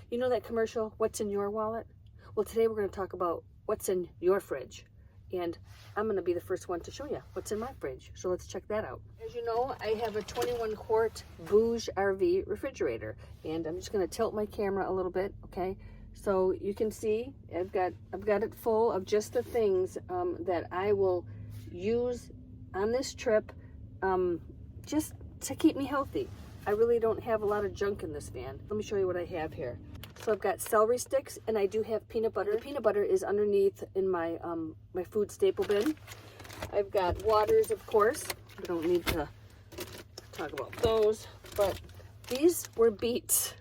You know that commercial, what's in your wallet? Well, today we're going to talk about what's in your fridge. And I'm going to be the first one to show you what's in my fridge. So let's check that out. As you know, I have a 21 quart Bouge RV refrigerator. And I'm just going to tilt my camera a little bit, okay? So you can see I've got it full of just the things that I will use on this trip just to keep me healthy. I really don't have a lot of junk in this van. Let me show you what I have here. So I've got celery sticks, and I do have peanut butter. The peanut butter is underneath in my my food staple bin. I've got waters, of course. We don't need to talk about those, but these were beets.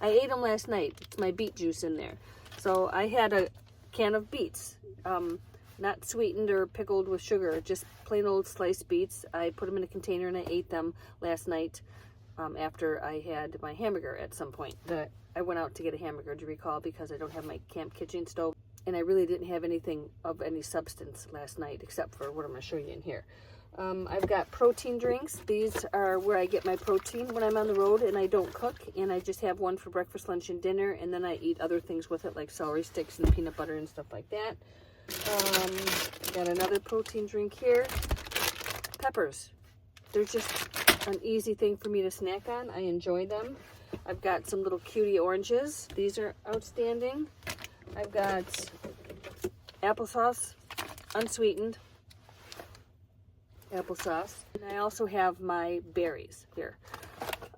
I ate them last night. It's my beet juice in there. So I had a can of beets, not sweetened or pickled with sugar, just plain old sliced beets. I put them in a container and I ate them last night after I had my hamburger at some point. I went out to get a hamburger, do you recall, because I don't have my camp kitchen stove. And I really didn't have anything of any substance last night except for what I'm going to show you in here. I've got protein drinks. These are where I get my protein when I'm on the road and I don't cook. And I just have one for breakfast, lunch, and dinner. And then I eat other things with it, like celery sticks and peanut butter and stuff like that. Got another protein drink here. Peppers. They're just an easy thing for me to snack on. I enjoy them. I've got some little cutie oranges. These are outstanding. I've got applesauce, unsweetened applesauce. And I also have my berries here.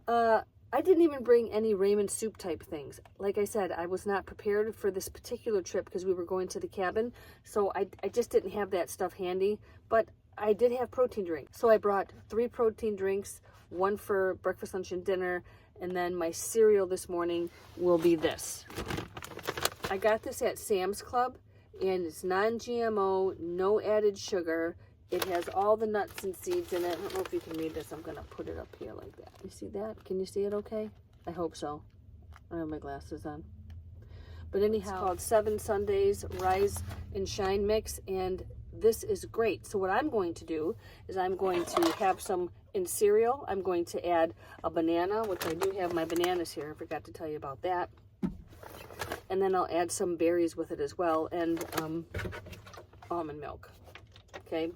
I didn't even bring any ramen soup type things. Like I said, I was not prepared for this particular trip because we were going to the cabin. So I just didn't have that stuff handy. But I did have protein drinks. So I brought 3 protein drinks, one for breakfast, lunch, and dinner. And then my cereal this morning will be this. I got this at Sam's Club, and it's non-GMO, no added sugar. It has all the nuts and seeds in it. I don't know if you can read this. I'm going to put it up here like that. You see that? Can you see it okay? I hope so. I have my glasses on. But anyhow, it's called 7 Sundays Rise and Shine Mix, and this is great. So what I'm going to do is I'm going to have some in cereal. I'm going to add a banana, which I do have my bananas here. I forgot to tell you about that. And then I'll add some berries with it as well, and almond milk. Okay.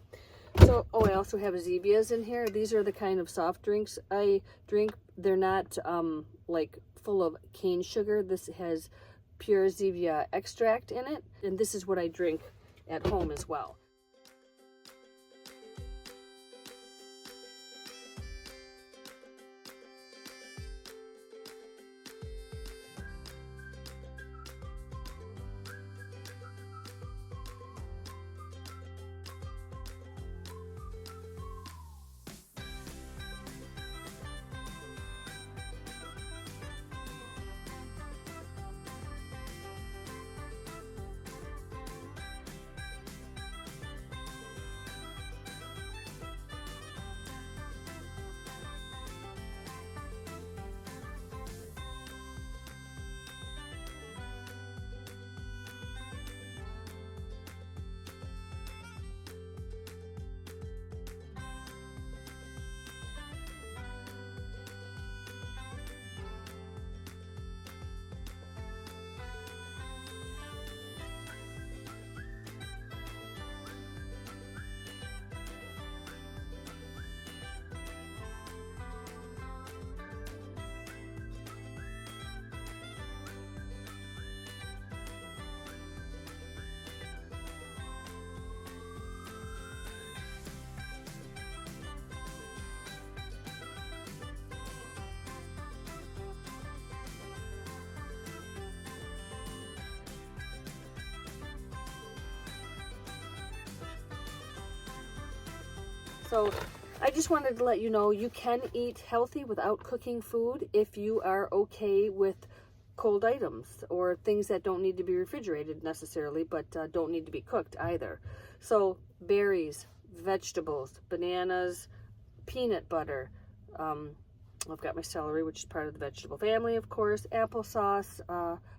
So, I also have Zevias in here. These are the kind of soft drinks I drink. They're not like full of cane sugar. This has pure Zevia extract in it, and this is what I drink at home as well. So I just wanted to let you know you can eat healthy without cooking food if you are okay with cold items or things that don't need to be refrigerated necessarily, but don't need to be cooked either. So berries, vegetables, bananas, peanut butter. I've got my celery, which is part of the vegetable family, of course, applesauce,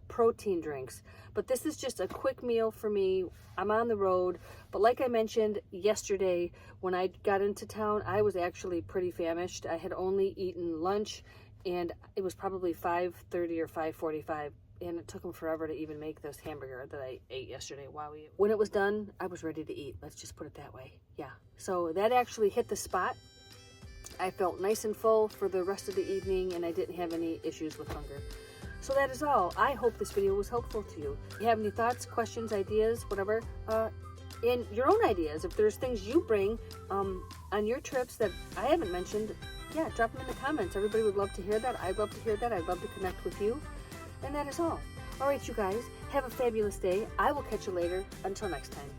protein drinks. But this is just a quick meal for me. I'm on the road, but like I mentioned yesterday, when I got into town, I was actually pretty famished. I had only eaten lunch and it was probably 5:30 or 5:45, and it took them forever to even make this hamburger that I ate yesterday. Wow. When it was done, I was ready to eat. Let's just put it that way. Yeah. So that actually hit the spot. I felt nice and full for the rest of the evening, and I didn't have any issues with hunger. So that is all. I hope this video was helpful to you. If you have any thoughts, questions, ideas, whatever, and your own ideas, if there's things you bring on your trips that I haven't mentioned, yeah, drop them in the comments. Everybody would love to hear that. I'd love to hear that. I'd love to connect with you. And that is all. All right, you guys, have a fabulous day. I will catch you later. Until next time.